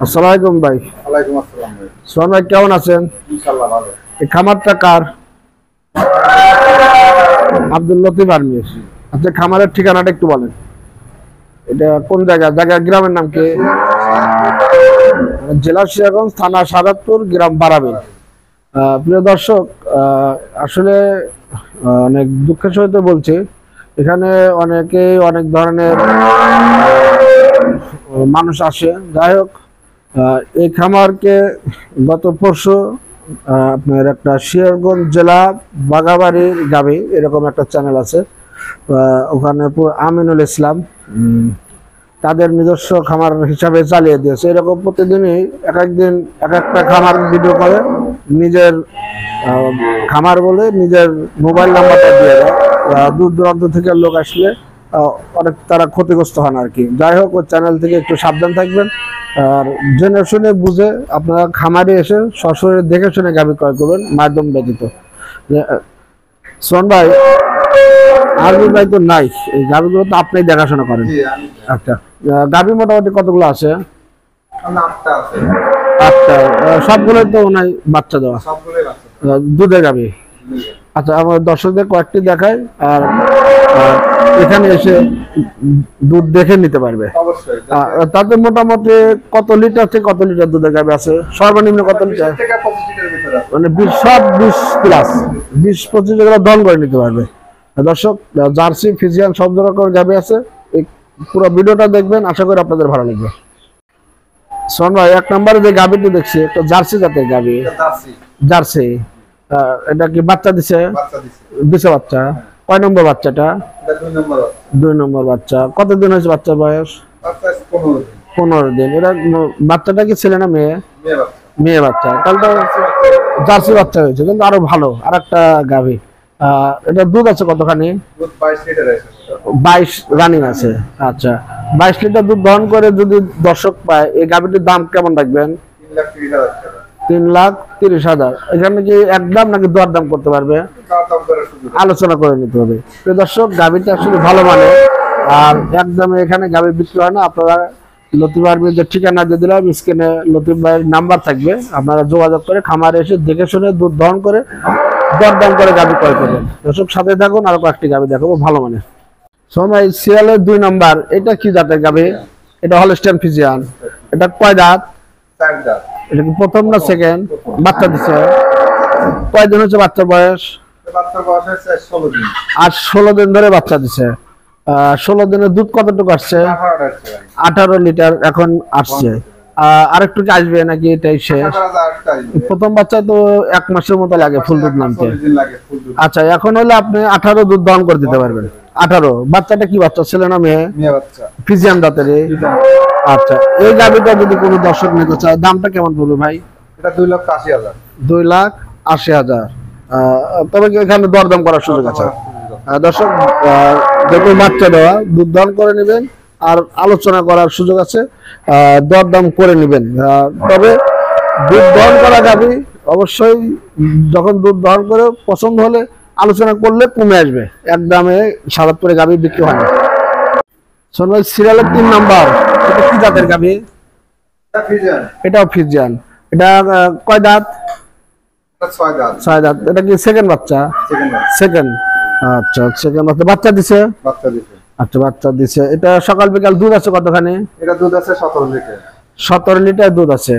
আসসালামু আলাইকুম ভাই। ওয়ালাইকুম আসসালাম ভাই। সোহান ভাই কেমন আছেন? ইনশাআল্লাহ ভালো। এই খামারটা কার? আব্দুল লতিফ আর্মি। আচ্ছা, খামারের ঠিকানাটা একটু বলেন। এটা কোন জায়গা গ্রামের নাম কি? জেলা সিরাজগঞ্জ, থানা সাদাতপুর, গ্রাম বারাবিল। প্রিয় দর্শক, আসলে অনেক দুঃখের সহিত বলছি, এখানে অনেকেই অনেক ধরনের মানুষ আসে। যাই হোক, এই খামারকে গত পরশু আপনার একটা সিরাজগঞ্জ জেলা বাগাবাড়ির গাবি এরকম একটা চ্যানেল আছে, ওখানে আমিনুল ইসলাম তাদের নিজস্ব খামার হিসাবে চালিয়ে দিয়েছে। এরকম প্রতিদিনই এক একটা খামার ভিডিও করে নিজের খামার বলে নিজের মোবাইল নাম্বারটা দিয়ে দেয়। দূর দূরান্ত থেকে লোক আসলে অনেক তারা ক্ষতিগ্রস্ত হন আর কি। যাই হোক, ওই চ্যানেল থেকে একটু সাবধান থাকবেন, আর জেনে শুনে বুঝে আপনারা খামারে এসে সশরীরে দেখে শুনে গাভী ক্রয় করবেন, মাধ্যম ব্যতীত। সোহান ভাই, আরবি ভাই তো নাই, এই গাভীগুলো তো আপনি দেখাশোনা করেন। আচ্ছা, গাভী মোটামুটি কতগুলো আছে? 8টা। সবগুলোই তো ওনাই বাচ্চা দেওয়া, দুধের গাভী। আচ্ছা, আমার দর্শকদের কয়েকটি দেখায়, আর এখানে এসে দুধ দেখে নিতে পারবে। তাতে মোটামুটি কত লিটার থেকে কত লিটার দুধের গাভী আছে? সর্বনিম্ন কত লিটার? মানে 20 প্লাস 20-25 লিটার দন করে নিতে পারবে। দর্শক, জার্সি, ফিজিয়ান সব ধরনের গাভী আছে। এই পুরো ভিডিওটা দেখবেন, আশা করি আপনাদের ভালো লাগবে। সোহান ভাই, 1 নম্বরে যে গাভীটি দেখছি একটা জার্সি জাতের গাভী। জার্সি, এটা কি বাচ্চা দিছে? বাচ্চা। কয় নম্বর বাচ্চাটা? 2 নম্বর বাচ্চা। কতদিন হয়েছে বাচ্চার বয়স? 15 দিন। এটা বাচ্চাটা কি ছেলে না মেয়ে? মেয়ে বাচ্চা। তাহলে তো জার্সি বাচ্চা হয়েছে, কিন্তু আরো ভালো। আর একটা গাভী, এটা দুধ আছে কতখানি? 22 রানিং আছে। আচ্ছা, 22 লিটার দুধ দহন করে যদি দর্শক পায়, এই গাভীটির দাম কেমন রাখবেন? 3,30,000। এখানে কি একদম নাকি দর দাম করতে পারবে? আলোচনা করে নিতে হবে। দর্শক, গাভীটা আসলে ভালো মানে, আর একদমে এখানে গাভী বিক্রি হয় না। আপনারা লতিফ আর্মির যে ঠিকানা দিয়ে দিলাম, স্ক্রিনে লতিফ ভাইয়ের নাম্বার থাকবে, আপনারা যোগাযোগ করে খামারে এসে দেখে শুনে দুধ দহন করে দরদাম করে গাভী ক্রয় করবেন। দর্শক, সাথে থাকুন, আরো কয়েকটি গাভী দেখাবো ভালো মানে। সময় সিরিয়ালের 2 নাম্বার, এটা কি জাতের গাভী? এটা হলস্টাইন ফ্রিজিয়ান। এটা কয় দাঁত? 4 দাঁত। এটা কি প্রথম না সেকেন্ড? বাচ্চা দিছে? কয়দিন হচ্ছে বাচ্চার বয়স? বাচ্চার বয়স হচ্ছে 16 দিন। আর 16 দিন ধরে বাচ্চা দিছে। 16 দিনের দুধ কতটুকু আসছে? 18 লিটার এখন আসছে। আরেকটু কি আসবে নাকি এটাই শেষ? প্রথম বাচ্চা তো 1 মাসের মতো লাগে ফুল দুধ নামতে। আচ্ছা, এখন হলে আপনি 18 দুধ দহন করে দিতে পারবেন। 18। বাচ্চাটা কি বাচ্চা, ছেলে না মেয়ে? মেয়ে বাচ্চা। ফিজিয়ান দাঁতের। আচ্ছা, এই গাভীটা যদি কোনো দর্শক নিতে চায়, দামটা কেমন পড়বে ভাই? এটা 2,80,000। 2,80,000। তবে কি এখানে দরদাম করার সুযোগ আছে? দর্শক, দেখুন, বাচ্চা দেওয়া, দুধ দহন করে নেবেন, আর আলোচনা করার সুযোগ আছে, দরদাম করে নেবেন। তবে দুধ দহন করা গাভী অবশ্যই যখন দুধ দহন করে পছন্দ হলে আলোচনা করলে কমে আসবে। একদমে সাদাতপুরে গাভী বিক্রি হয় না। সোনাই সিরিয়ালের 3 নাম্বার, এটা কি জাতের গাভী? এটাও ফিজিয়ান। এটা কয় দাঁত? 6 দাঁত। এটা কি সেকেন্ড বাচ্চা? সেকেন্ড। আচ্ছা, সেকেন্ড বাচ্চা দিছে? আচ্ছা, বাচ্চা দিছে। এটা সকাল বিকাল দুধ আছে কতখানি? এটা দুধ আছে 17 লিটার। 17 লিটার দুধ আছে।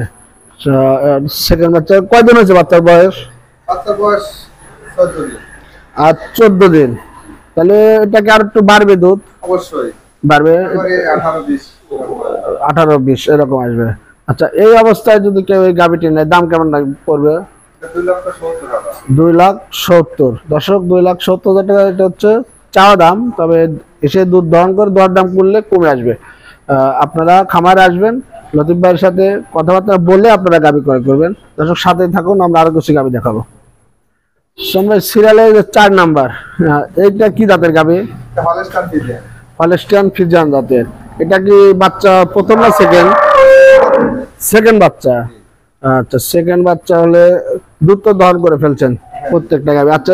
সেকেন্ড বাচ্চা। কয়দিন হয়েছে বাচ্চার বয়স? বাচ্চার বয়স 14 দিন। আর 14 দিন। তাহলে এটা কি আর একটু বাড়বে দুধ? অবশ্যই বাড়বে। 18-20 এরকম আসবে। আচ্ছা, এই অবস্থায় যদি কেউ এই গাভীটি নেয়, দাম কেমন পড়বে? 2,70,000। দর্শক, 2,70,000 টাকা এটা হচ্ছে চাওয়া দাম। তবে এসে দুধ দহন করে দর দাম করলে কমে আসবে। আপনারা খামারে আসবেন, লতিফ ভাইয়ের সাথে কথাবার্তা বলে আপনারা গাভী ক্রয় করবেন। দর্শক, সাথে থাকুন, আমরা আরো কিছু গাভী দেখাবো। সিরিয়ালের 4 নাম্বার, এইটা কি জাতের গাভী? হলস্টাইন ফ্রিজিয়ান জাতের। এটা কি বাচ্চা প্রথম না সেকেন্ড? সেকেন্ড বাচ্চা। আচ্ছা, সেকেন্ড বাচ্চা হলে দুধ তো দহন করে ফেলছেন প্রত্যেকটা গাভী। আচ্ছা,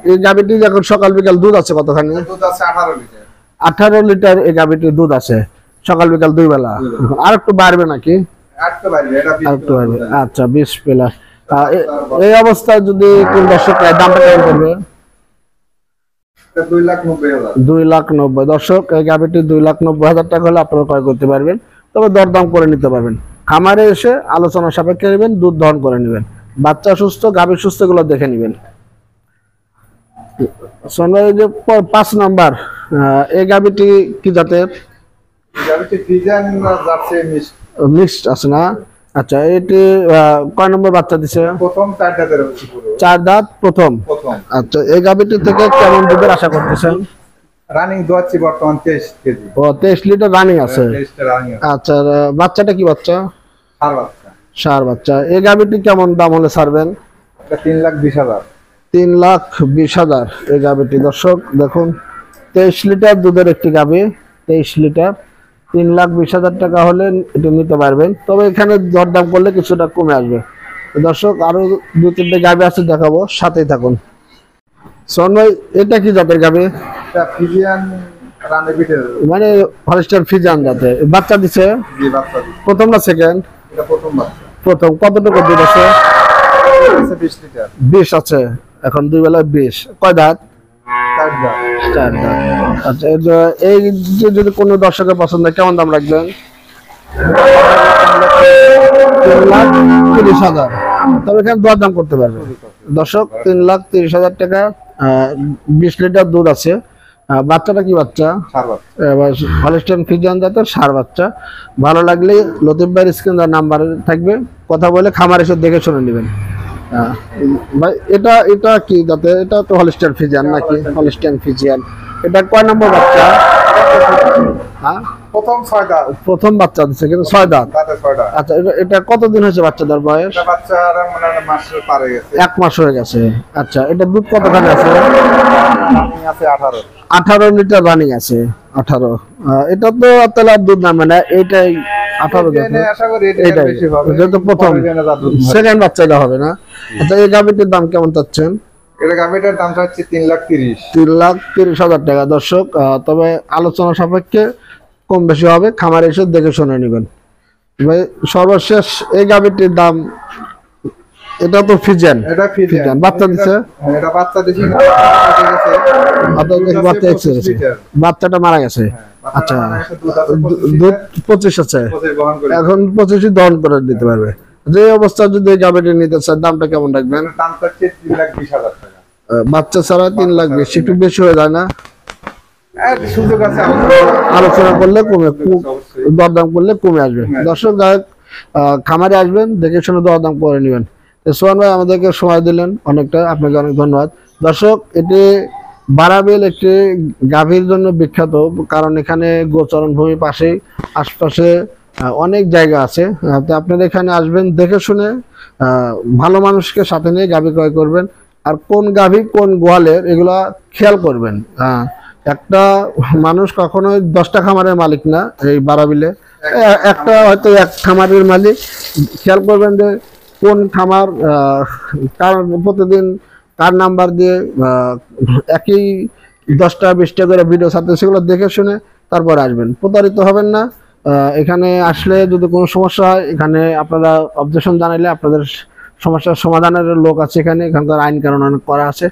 এই গাভীটি এখন সকাল বিকাল দুধ আছে কতখানি? দুধ আছে 18 লিটার। 18 লিটার এই গাভীটির দুধ আছে, সকাল বিকাল 2 বেলা। আর একটু বাড়বে নাকি? আটতে পারবে এটা আর একটু পারবে। আচ্ছা 20 প্লাস। এই অবস্থায় যদি কোন দর্শক নেয়, দামটা কেমন করবে? 2,90,000 2,90,000। দর্শক এই গাভীটি 2,90,000 টাকা হলে আপনারা ক্রয় করতে পারবেন, তবে দরদাম করে নিতে পারবেন। খামারে এসে আলোচনা সাপেক্ষে নেবেন, দুধ দহন করে নেবেন। বাচ্চা সুস্থ, গাভী সুস্থ, গুলো দেখে নেবেন। সোনার যে 5 নাম্বার, এই গাভীটি কি জাতের? গাবিটি ফ্রিজিয়ান জার্সি মিক্সড আছে না? আচ্ছা, এটি কয় নম্বর বাচ্চা দিছে? প্রথম 4 দাঁতের হচ্ছে পুরো 4 দাঁত প্রথম। প্রথম। আচ্ছা, এই গাভীটি থেকে কেমন দুধের আশা করতেছেন? রানিং দোয়াচ্ছি বর্তমান 23 কেজি। ও 23 লিটার রানিং আছে। 23 টা রানিং আছে। আচ্ছা, বাচ্চাটা কি বাচ্চা? আর বাচ্চা সার বাচ্চা। এই গাভীটি কেমন দাম হলে ছাড়বেন? এটা 3,20,000 3,20,000 এই গাভীটি। দর্শক দেখুন, 23 লিটার দুধের একটি গাভী, 23 লিটার, 3,20,000 টাকা হলে এটা নিতে পারবেন। তবে এখানে দরদাম করলে কিছুটা কমে আসবে। তো দর্শক, আরো 2-3টে গাভী আছে, দেখাবো, সাথেই থাকুন। সোহন ভাই, এটা কি জাতের গাভী? এটা ফ্রিজিয়ান রানে বিটের মানে হলস্টাইন ফ্রিজিয়ান জাতের। বাচ্চা দিছে জি বাচ্চা দিছে। প্রথম না সেকেন্ড? এটা প্রথম বাচ্চা। প্রথম। কতটুকু দুধ আছে? আছে 20 লিটার। 20 আছে। এখন 2 বেলায় 20। কয় দাঁত? 4 দাঁত। 4 দাঁত। আচ্ছা, এই যে যদি কোনো দর্শকের পছন্দ হয়, কেমন দাম রাখবেন? 3,30,000। তবে এখানে দরদাম করতে পারবে দর্শক। 3,30,000 টাকা। 20 লিটার দুধ আছে। বাচ্চাটা কি বাচ্চা? সার বাচ্চা। হলস্টাইন ফ্রিজিয়ান জাতের ষাঁড় বাচ্চা। ভালো লাগলে লতিফ ভাইয়ের স্ক্রিন নাম্বার থাকবে, কথা বলে খামার এসে দেখে শুনে নেবেন। ভাই, এটা কি জাতে? এটা তো হলস্টাইন ফ্রিজিয়ান নাকি? Holstein Friesian. এটা কয় নম্বর বাচ্চা? হ্যাঁ, প্রথম 6 দাঁত। প্রথম বাচ্চা দিচ্ছে, কিন্তু 6 দাঁত। দাঁতে 6 দাঁত। আচ্ছা, এটা কতদিন হয়েছে বাচ্চাদের বয়স? এটা বাচ্চারা মানে মাসের পারে গেছে। 1 মাস হয়ে গেছে। আচ্ছা, এটা দুধ কতখানি আছে? রানিং আছে 18। 18 লিটার রানিং আছে। 18। এটা তো তাহলে আর দুধ নামে না, এইটাই 18 এনে আশা করি এটা এটাই বেশি হবে। যেহেতু প্রথম পরের দিনে যা দুধ হয়। সেকেন্ড বাচ্চাটা হবে না। আচ্ছা, এই গাভীটির দাম কেমন চাচ্ছেন? এটা গাবিটার দাম চাচ্ছি 3,30,000। 3,30,000 টাকা। দর্শক, তবে আলোচনা সাপেক্ষে কম বেশি হবে, খামারে এসে দেখে শুনে নেবেন। ভাই, সর্বশেষ এই গাভীটির দাম, এটা তো ফ্রিজিয়ান। এটা ফ্রিজিয়ান বাচ্চা দিছে? এটা বাচ্চা দিছে। বাচ্চা এসেছে, বাচ্চাটা মারা গেছে। আচ্ছা, দুধ 25 আছে। এখন 25 দহন করে দিতে পারবে। যে অবস্থা যদি এই গাভীটি নিতে চায়, দামটা কেমন রাখবেন? দাম চাচ্ছি 3,20,000 টাকা। বাচ্চা ছাড়া 3,20,000 একটু বেশি হয়ে যায় না? সুযোগ আছে আলোচনা করলে কমে, দরদাম করলে কমে আসবে। দর্শক, খামারে আসবেন, দেখে শুনে দরদাম করে নেবেন। সোহান ভাই আমাদেরকে সময় দিলেন অনেকটা, আপনাকে অনেক ধন্যবাদ। দর্শক, এটি বারাবিল একটি গাভীর জন্য বিখ্যাত, কারণ এখানে গোচরণ ভূমি পাশেই, আশপাশে অনেক জায়গা আছে। তো আপনারা এখানে আসবেন, দেখে শুনে ভালো মানুষকে সাথে নিয়ে গাভী ক্রয় করবেন। আর কোন গাভী কোন গোয়ালের, এগুলা খেয়াল করবেন। একটা মানুষ কখনোই 10টা খামারের মালিক না। এই বারাবিলে একটা হয়তো এক খামারের মালিক। খেয়াল করবেন যে কোন খামার, কার প্রতিদিন কার নাম্বার দিয়ে একই 10টা 20টা করে ভিডিও ছাড়তে, সেগুলো দেখে শুনে তারপর আসবেন, প্রতারিত হবেন না। এখানে আসলে যদি কোনো সমস্যা হয়, এখানে আপনারা অবজেকশন জানাইলে আপনাদের সমস্যার সমাধানের লোক আছে এখানে, এখানকার আইন কানুন অনেক করা আছে।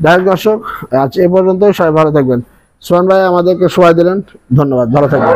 যাই হোক দর্শক, আজ এ পর্যন্তই। সবাই ভালো থাকবেন। সোহান ভাই আমাদেরকে সময় দিলেন, ধন্যবাদ। ভালো থাকবেন।